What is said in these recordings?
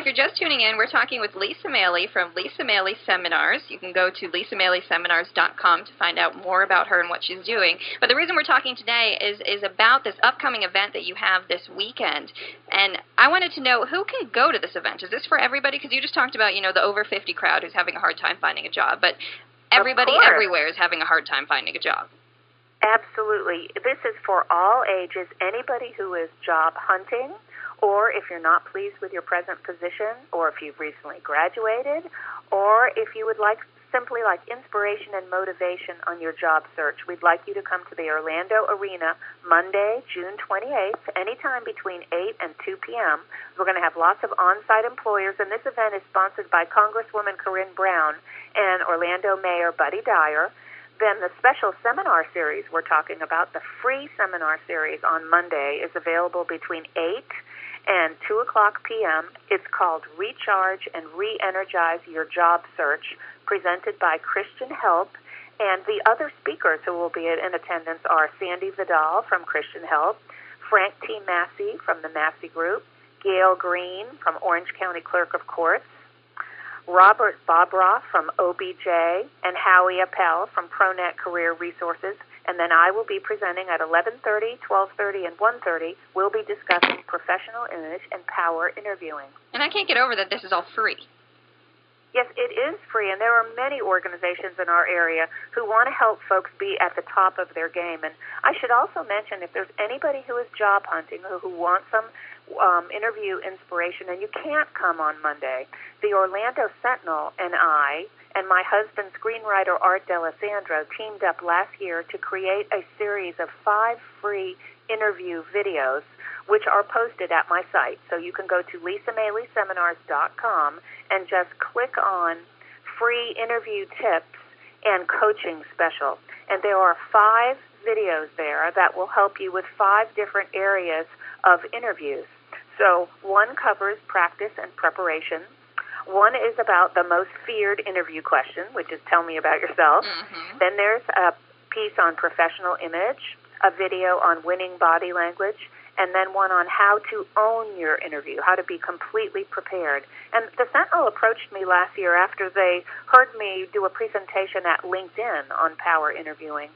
If you're just tuning in, we're talking with Lisa Maile from Lisa Maile Seminars. You can go to lisamaileseminars.com to find out more about her and what she's doing. But the reason we're talking today is about this upcoming event that you have this weekend. And I wanted to know, who can go to this event? Is this for everybody? Because you just talked about, the over 50 crowd who's having a hard time finding a job. But everybody everywhere is having a hard time finding a job. Absolutely. This is for all ages, anybody who is job hunting, or if you're not pleased with your present position, or if you've recently graduated, or if you would simply like inspiration and motivation on your job search. We'd like you to come to the Orlando Arena Monday, June 28th, anytime between 8 and 2 p.m. We're going to have lots of on-site employers, and this event is sponsored by Congresswoman Corinne Brown and Orlando Mayor Buddy Dyer. Then the special seminar series we're talking about, the free seminar series on Monday, is available between 8 and 2 o'clock p.m. It's called Recharge and Re-Energize Your Job Search, presented by Christian Help. And the other speakers who will be in attendance are Sandy Vidal from Christian Help, Frank T. Massey from the Massey Group, Gail Green from Orange County Clerk of Courts, Robert Bobroff from OBJ, and Howie Appel from ProNet Career Resources. And then I will be presenting at 11:30, 12:30, and 1:30. We'll be discussing professional image and power interviewing. And I can't get over that this is all free. Yes, it is free, and there are many organizations in our area who want to help folks be at the top of their game. And I should also mention, if there's anybody who is job hunting, who wants some interview inspiration, and you can't come on Monday, the Orlando Sentinel and I and my husband, screenwriter Art D'Alessandro, teamed up last year to create a series of 5 free interview videos, which are posted at my site. So you can go to lisamaileseminars.com and just click on free interview tips and coaching special. And there are 5 videos there that will help you with 5 different areas of interviews. So one covers practice and preparation. One is about the most feared interview question, which is tell me about yourself. Mm-hmm. Then there's a piece on professional image, a video on winning body language, and then one on how to own your interview, how to be completely prepared. And the Sentinel approached me last year after they heard me do a presentation at LinkedIn on power interviewing.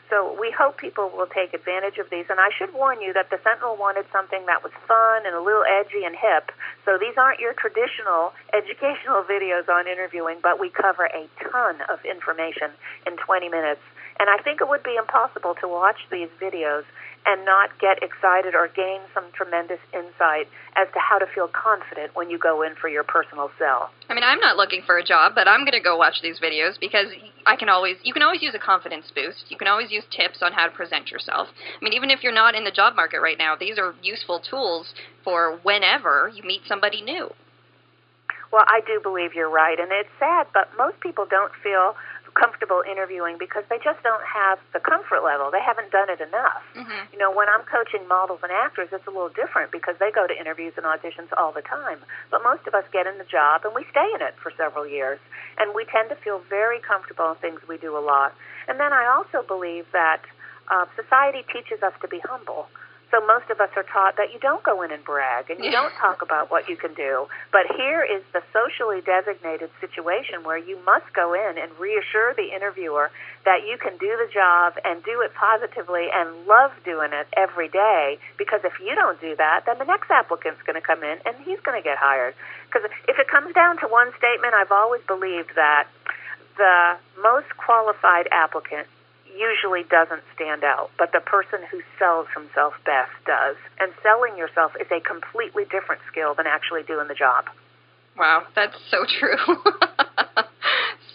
So we hope people will take advantage of these. And I should warn you that the Sentinel wanted something that was fun and a little edgy and hip. So these aren't your traditional educational videos on interviewing, but we cover a ton of information in 20 minutes. And I think it would be impossible to watch these videos and not get excited or gain some tremendous insight as to how to feel confident when you go in for your personal sell. I mean, I'm not looking for a job, but I'm going to go watch these videos because you can always use a confidence boost. You can always use tips on how to present yourself. I mean, even if you're not in the job market right now, these are useful tools for whenever you meet somebody new. Well, I do believe you're right, and it's sad, but most people don't feel comfortable interviewing because they just don't have the comfort level. They haven't done it enough. Mm-hmm. When I'm coaching models and actors, it's a little different because they go to interviews and auditions all the time. But most of us get in the job and we stay in it for several years, and we tend to feel very comfortable in things we do a lot. And then I also believe that society teaches us to be humble. So most of us are taught that you don't go in and brag and you don't talk about what you can do. But here is the socially designated situation where you must go in and reassure the interviewer that you can do the job and do it positively and love doing it every day. Because if you don't do that, then the next applicant's going to come in and he's going to get hired. Because if it comes down to one statement, I've always believed that the most qualified applicant usually doesn't stand out, but the person who sells himself best does. And selling yourself is a completely different skill than actually doing the job. Wow, that's so true.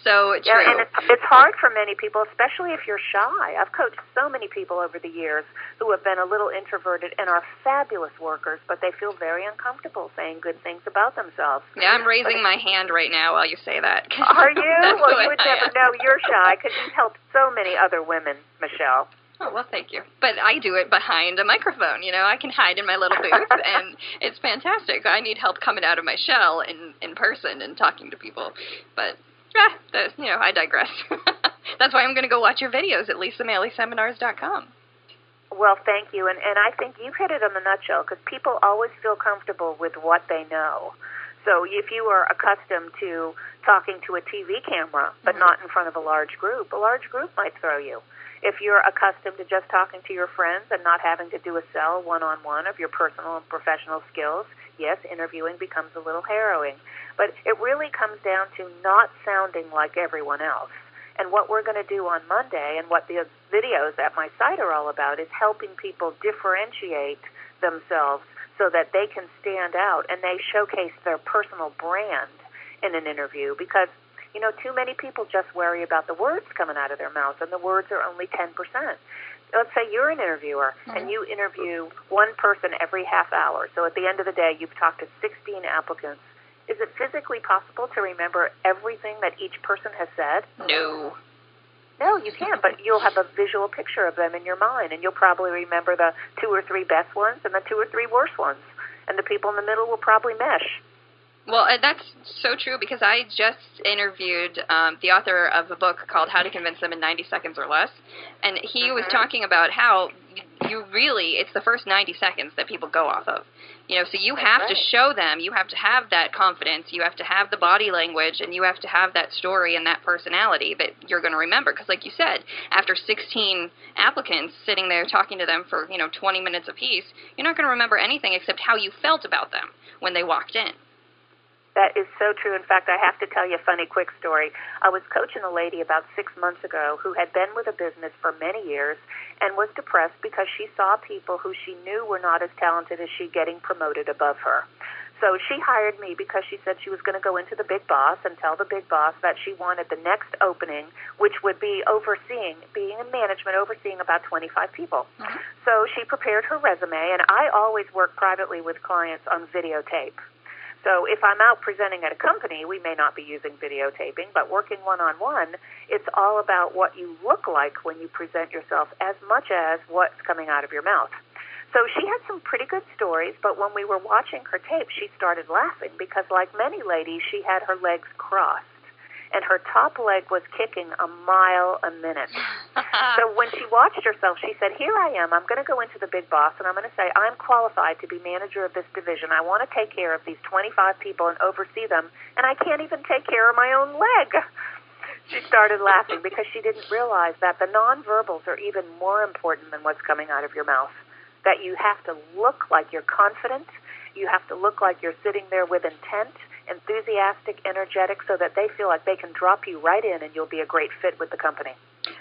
So true. Yeah, and it's hard for many people, especially if you're shy. I've coached so many people over the years who have been a little introverted and are fabulous workers, but they feel very uncomfortable saying good things about themselves. Yeah, I'm raising my hand right now while you say that. Are you? Well, you would never know you're shy because you've helped so many other women, Michelle. Oh, well, thank you. But I do it behind a microphone, I can hide in my little booth, and it's fantastic. I need help coming out of my shell in person and talking to people. But, I digress. That's why I'm going to go watch your videos at lisamaileseminars.com. Well, thank you. And I think you hit it in a nutshell because people always feel comfortable with what they know. So if you are accustomed to talking to a TV camera, but not in front of a large group might throw you. If you're accustomed to just talking to your friends and not having to do a sell one-on-one of your personal and professional skills, yes, interviewing becomes a little harrowing. But it really comes down to not sounding like everyone else. And what we're going to do on Monday, and what the videos at my site are all about, is helping people differentiate themselves so that they can stand out and they showcase their personal brand in an interview. Because, you know, too many people just worry about the words coming out of their mouth, and the words are only 10%. Let's say you're an interviewer, and you interview one person every half hour. So at the end of the day, you've talked to 16 applicants. Is it physically possible to remember everything that each person has said? No. No, you can't, but you'll have a visual picture of them in your mind, and you'll probably remember the 2 or 3 best ones and the 2 or 3 worst ones, and the people in the middle will probably mesh. Well, that's so true, because I just interviewed the author of a book called How to Convince Them in 90 Seconds or Less, and he was talking about how you really, it's the first 90 seconds that people go off of. You know, so you have to show them, you have to have that confidence, you have to have the body language, and you have to have that story and that personality that you're going to remember. Because like you said, after 16 applicants sitting there talking to them for, 20 minutes apiece, you're not going to remember anything except how you felt about them when they walked in. That is so true. In fact, I have to tell you a funny quick story. I was coaching a lady about 6 months ago who had been with a business for many years and was depressed because she saw people who she knew were not as talented as she getting promoted above her. So she hired me because she said she was going to go into the big boss and tell the big boss that she wanted the next opening, which would be being in management, overseeing about 25 people. So she prepared her resume, and I always work privately with clients on videotape. So if I'm out presenting at a company, we may not be using videotaping, but working one-on-one, it's all about what you look like when you present yourself as much as what's coming out of your mouth. So she had some pretty good stories, but when we were watching her tape, she started laughing because, like many ladies, she had her legs crossed, and her top leg was kicking a mile a minute. So when she watched herself, she said, here I am. I'm going to go into the big boss, and I'm going to say, I'm qualified to be manager of this division. I want to take care of these 25 people and oversee them, and I can't even take care of my own leg. She started laughing because she didn't realize that the nonverbals are even more important than what's coming out of your mouth, that you have to look like you're confident. You have to look like you're sitting there with intent, enthusiastic, energetic, so that they feel like they can drop you right in and you'll be a great fit with the company.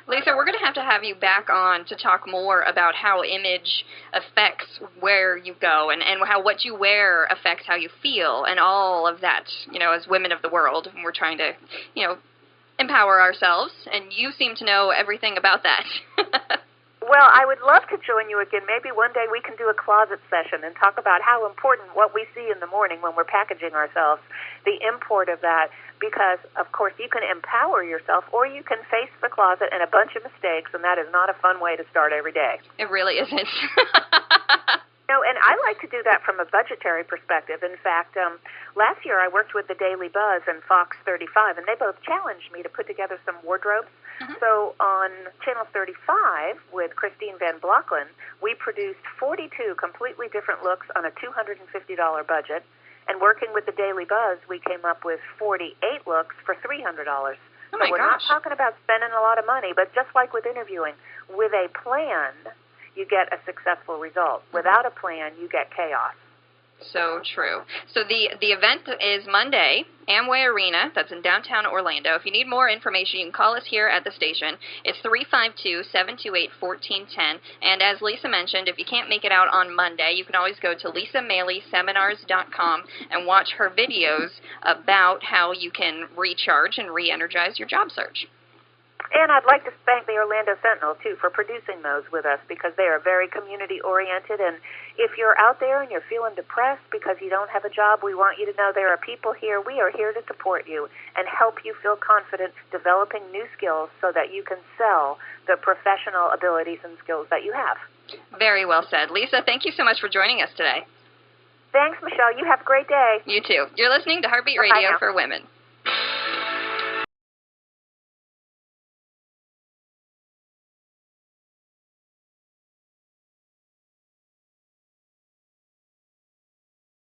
Lisa, we're going to have you back on to talk more about how image affects where you go and how what you wear affects how you feel and all of that, as women of the world. We're trying to, empower ourselves, and you seem to know everything about that. Well, I would love to join you again. Maybe one day we can do a closet session and talk about how important what we see in the morning when we're packaging ourselves, the import of that, because, of course, you can empower yourself or you can face the closet and a bunch of mistakes, and that is not a fun way to start every day. It really isn't. And I like to do that from a budgetary perspective. In fact, last year I worked with the Daily Buzz and Fox 35, and they both challenged me to put together some wardrobes. So on Channel 35 with Christine Van Blockland, we produced 42 completely different looks on a $250 budget. And working with the Daily Buzz, we came up with 48 looks for $300. So we're not talking about spending a lot of money, but just like with interviewing, with a plan, you get a successful result. Without a plan, you get chaos. So true. So the event is Monday, Amway Arena. That's in downtown Orlando. If you need more information, you can call us here at the station. It's 352-728-1410. And as Lisa mentioned, if you can't make it out on Monday, you can always go to LisaMaileySeminars.com and watch her videos about how you can recharge and re-energize your job search. And I'd like to thank the Orlando Sentinel, too, for producing those with us because they are very community-oriented. And if you're out there and you're feeling depressed because you don't have a job, we want you to know there are people here. We are here to support you and help you feel confident developing new skills so that you can sell the professional abilities and skills that you have. Very well said. Lisa, thank you so much for joining us today. Thanks, Michelle. You have a great day. You too. You're listening to Heartbeat Bye-bye Radio now. for Women.